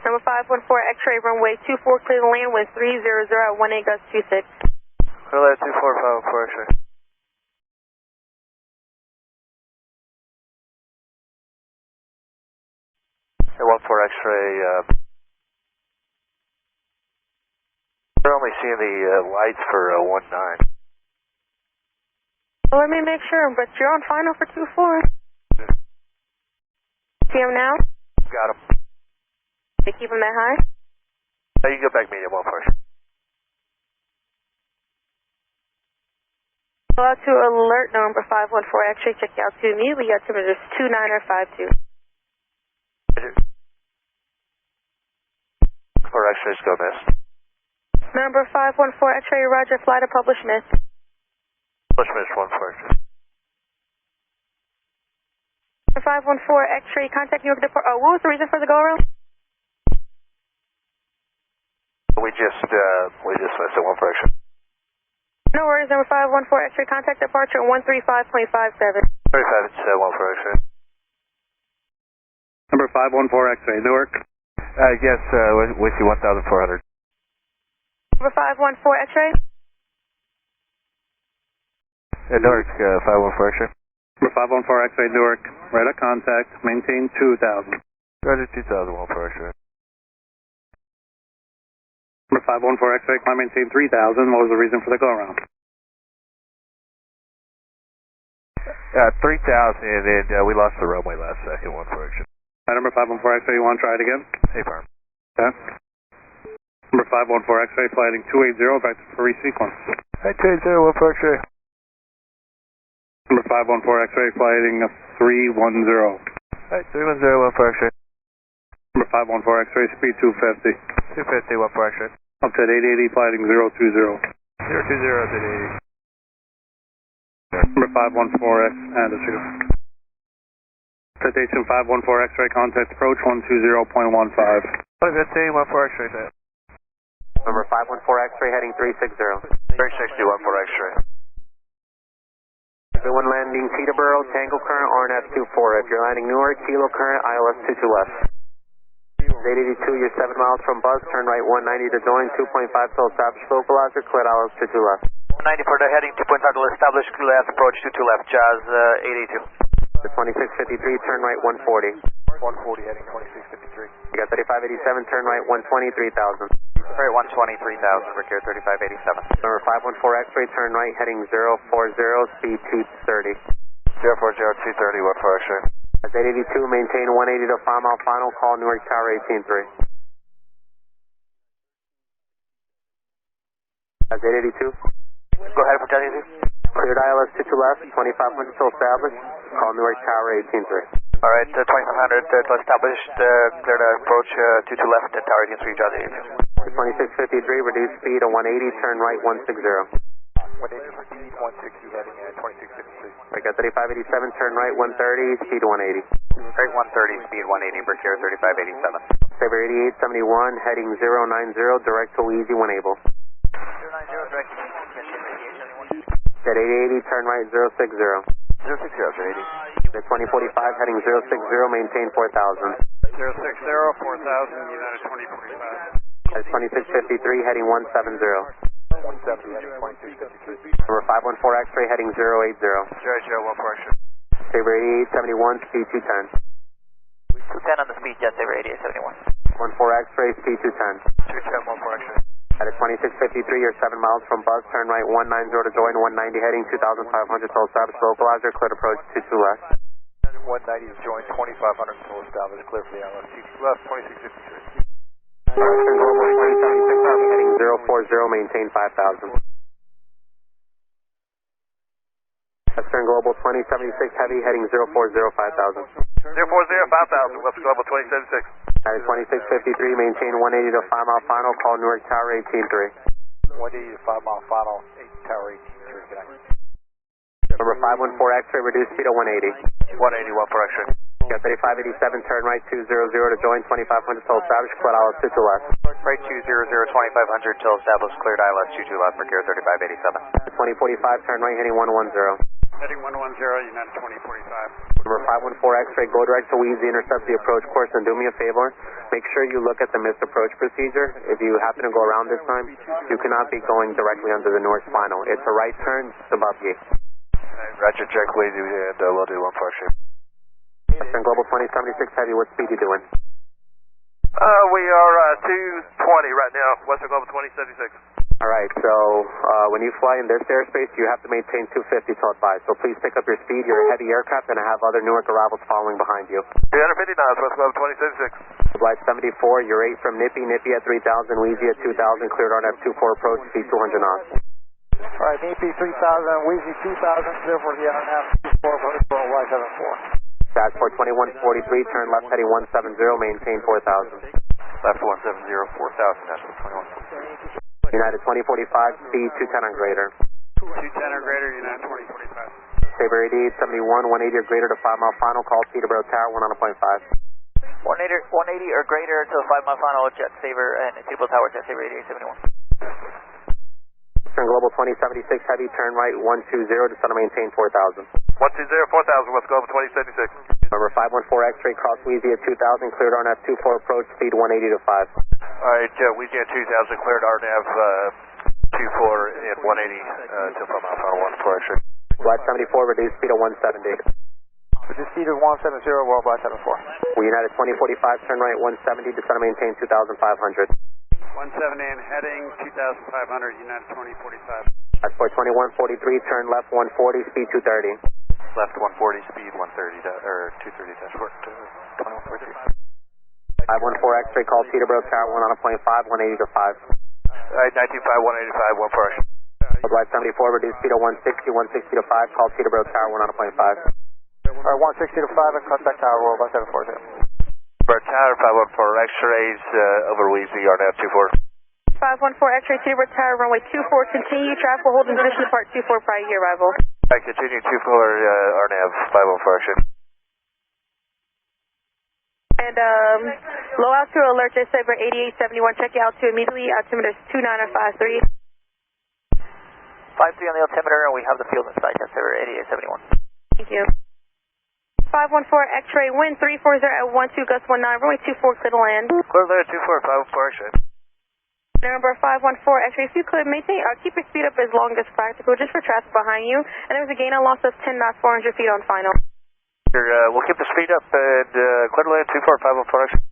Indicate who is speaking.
Speaker 1: Number 514, X-ray runway 24, clear the land, wind 300 at 18 gust 26.
Speaker 2: Clear land 24, 514 X-ray. Hey, 14 X-ray, we're only seeing the lights for 19.
Speaker 1: Well, let me make sure, but you're on final for 24. See him now?
Speaker 2: Got him.
Speaker 1: They keep him that high?
Speaker 2: Now you can go back medium 14.
Speaker 1: Go out to alert number 514, X-ray, check out to immediately, altimeter 2952.
Speaker 2: For X-rays, go miss.
Speaker 1: Number 514, X-ray, roger, fly to publish miss.
Speaker 2: Push miss 14.
Speaker 1: 514, X-ray, contact Newark Deport. Oh, what was the reason for the go-around?
Speaker 2: We just missed it 14 X-ray.
Speaker 1: No worries, number 514, X-ray, contact departure 135.57.
Speaker 2: 35, it's 14 X-ray.
Speaker 3: Number 514 X-ray, Newark.
Speaker 2: Yes, with you 1,400.
Speaker 1: Number 514, X-ray.
Speaker 2: Newark, 514 X-ray.
Speaker 3: Number 514 X-ray, Newark. Radar contact, maintain 2,000.
Speaker 2: Roger, 2,000, 14 X-ray.
Speaker 3: Number 514 X-ray, climb maintain 3,000. What was the reason for the go-around?
Speaker 2: 3,000, and we lost the runway last second, 14 X-ray.
Speaker 3: Number 514 X-ray, you want to try it again?
Speaker 2: Hey, farm.
Speaker 3: Okay. Number 514 X-ray, flighting 280, back to resequence.
Speaker 2: Hey, 280, 14 X-ray.
Speaker 3: Number 514 X-ray, flighting 310.
Speaker 2: Hey, 310, 14 X-ray.
Speaker 3: Number 514 X-ray, speed 250.
Speaker 2: 250, 14 X-ray.
Speaker 3: Up to 880, flighting 020.
Speaker 2: 020 to 80.
Speaker 3: Number 514 X, and a signal. Citation 514 X-ray, contact approach 120.15.
Speaker 2: 515, 14 X-ray, set.
Speaker 4: Number 514 X-ray, heading 360.
Speaker 2: 360, 14 X-ray.
Speaker 4: Everyone landing Teterboro, Tango current, RNF24. If you're landing Newark, Kilo current, ILS 22 left. 882, you're 7 miles from Buzz, turn right 190 to join, 2.5 till established localizer, cleared ILS 22 left.
Speaker 2: 90 for the heading, 2.5 to establish, left approach 22 left, Jazz 882.
Speaker 4: The 2653, turn right 140.
Speaker 2: 140 heading 2653.
Speaker 4: You got 3587, turn right 120, 3000.
Speaker 2: Right, 120, 3000, Recure 3587.
Speaker 4: Number 514 X-ray, turn right, heading 040, speed 230.
Speaker 2: 040, 230, 14 X-ray.
Speaker 4: That's 882, maintain 180 to 5 mile final, call Newark Tower 183. That's 882.
Speaker 2: Go ahead for 1080.
Speaker 4: Cleared ILS 22 left, 2500 till established, call Newark Tower 183.
Speaker 2: Alright, 2500 to establish, cleared approach 22 left, Tower 183, Jazz 882.
Speaker 4: 2653, reduce speed to 180, turn right 160.
Speaker 2: 180, 160 heading 2653.
Speaker 4: We got 3587, turn right 130, speed 180.
Speaker 2: Right 130, speed 180, Recure 3587.
Speaker 4: Sabre 8871, heading 090, direct to Easy when able.
Speaker 2: 090, direct to Easy,
Speaker 4: At 880, turn right 060.
Speaker 2: 060, 080.
Speaker 4: The 2045, heading 060, maintain 4000.
Speaker 2: 060, 4000, United 2045.
Speaker 4: At 2653, heading 170.
Speaker 2: 170, heading 2653.
Speaker 4: Number 514 X-ray, heading 080.
Speaker 2: 080, 14 X-ray.
Speaker 4: Sabre 8871, speed 210.
Speaker 2: 210 on the speed jet, Sabre 8871.
Speaker 4: 14 X-ray, speed 210.
Speaker 2: 210, 14 X-ray.
Speaker 4: At a 2653, you're 7 miles from Buzz, turn right 190 to join, 190 heading 2500 till established localizer, cleared approach 22 left.
Speaker 2: 190 to join, 2500 till established, clear for the ILS 22 left, 2653.
Speaker 4: Western Global 2076, Army heading 040, maintain 5000. Western Global 2076, Heavy heading 040, 5000.
Speaker 2: 040, 5000, West Global 2076.
Speaker 4: At 2653, maintain 180 to 5 mile final, call Newark Tower 183.
Speaker 2: 180 to 5 mile final, 8 Tower 183, good night.
Speaker 4: Number 514 X-ray, reduce speed to 180.
Speaker 2: 180, 14 X-ray.
Speaker 4: Got 3587, turn right 200 to join, 2500 till established, cleared ILS 22 left.
Speaker 2: Right 200, 2500 till established, cleared ILS 22 left, Recure 3587.
Speaker 4: 2045, turn right heading 110.
Speaker 3: Heading 110, United 2045.
Speaker 4: Number 514 X-ray, go direct to Weezy, intercept the approach course, and do me a favor. Make sure you look at the missed approach procedure. If you happen to go around this time, you cannot be going directly under the Newark final. It's a right turn, it's above you.
Speaker 2: Roger, check Weezy, and we'll do 1 for X-ray.
Speaker 4: Eastern Global 2076 Heavy, what speed you doing?
Speaker 2: We are 220 right now, Western Global 2076.
Speaker 4: Alright, so when you fly in this airspace, you have to maintain 250 till advised. So please pick up your speed. You're a heavy aircraft, and I have other Newark arrivals following behind you.
Speaker 2: 350 knots, Western Global 2076.
Speaker 4: Flight 74, you're 8 from Nippy, Nippy at 3000, Wheezy at 2000, cleared on F24 approach, speed 200 knots.
Speaker 5: Alright, Nippy 3000, Wheezy 2000, clear for the RNF 24 for Y74.
Speaker 4: Dashboard 2143, turn left heading 170, maintain 4000.
Speaker 2: Left 170, 4000, that's 21.
Speaker 4: United 2045, speed 210 or greater.
Speaker 3: 210 or greater, United 2045.
Speaker 4: Sabre 8871, 180 or greater to 5 mile final, call Peterborough Tower, 1 on a .5.
Speaker 6: 180 or greater to the 5 mile final, Jet Sabre and Peterborough Tower, Jet Sabre 8871.
Speaker 4: Eastern Global 2076, heavy, turn right 120, descend to maintain 4000.
Speaker 2: 120, 4000, West Global 2076.
Speaker 4: Number 514 X-ray, cross Wheezy at 2000, cleared on F24 approach, speed 180 to 5.
Speaker 2: Alright, Weezy at 2000, cleared RNAV 24 and 180 to 5 mile final 1 for X-ray.
Speaker 4: Flight 74, reduced speed of 170.
Speaker 5: Reduced speed of 170, worldwide 74.
Speaker 4: We United 2045, turn right 170, descend to maintain 2500.
Speaker 3: 170 and heading 2500, United 2045.
Speaker 4: Dashboard 2143, turn left 140, speed 230.
Speaker 2: Left 140, speed 130, or 230, dashboard 2143.
Speaker 4: 514 X-ray, call Peterborough Tower, 1 on a .5, 180 to 5.
Speaker 2: Alright, 925, 185, 1 for X-ray.
Speaker 4: Flight 74, reduced speed of 160, 160 to 5, call Peterborough Tower, 1 on a .5.
Speaker 5: Alright, 160 to 5 and contact tower, worldwide 740.
Speaker 2: Bird Tower, 514 X-rays, over Wheezy, RNAV 24.
Speaker 1: 514 X-ray, Peterborough Tower, runway 24, continue traffic, hold in position to part 24 prior to your arrival.
Speaker 2: I continue 24, RNAV 514 X-ray.
Speaker 1: And low altitude alert, Jet Sabre 8871, check your altitude immediately, altimeter is 2953.
Speaker 6: 53 on the altimeter, and we have the field in sight, Jet Sabre 8871.
Speaker 1: Thank you. 514 X-ray, wind 340 at 12, gust 19, runway 24, clear to land.
Speaker 2: Clear there, 24, 514 X-ray.
Speaker 1: Number 514 X-ray, if you could maintain, keep your speed up as long as practical, just for traffic behind you. And there was a gain and loss of 10 knots, 400 feet on final.
Speaker 2: We'll keep the speed up and clear to land, 24, 514 X-ray.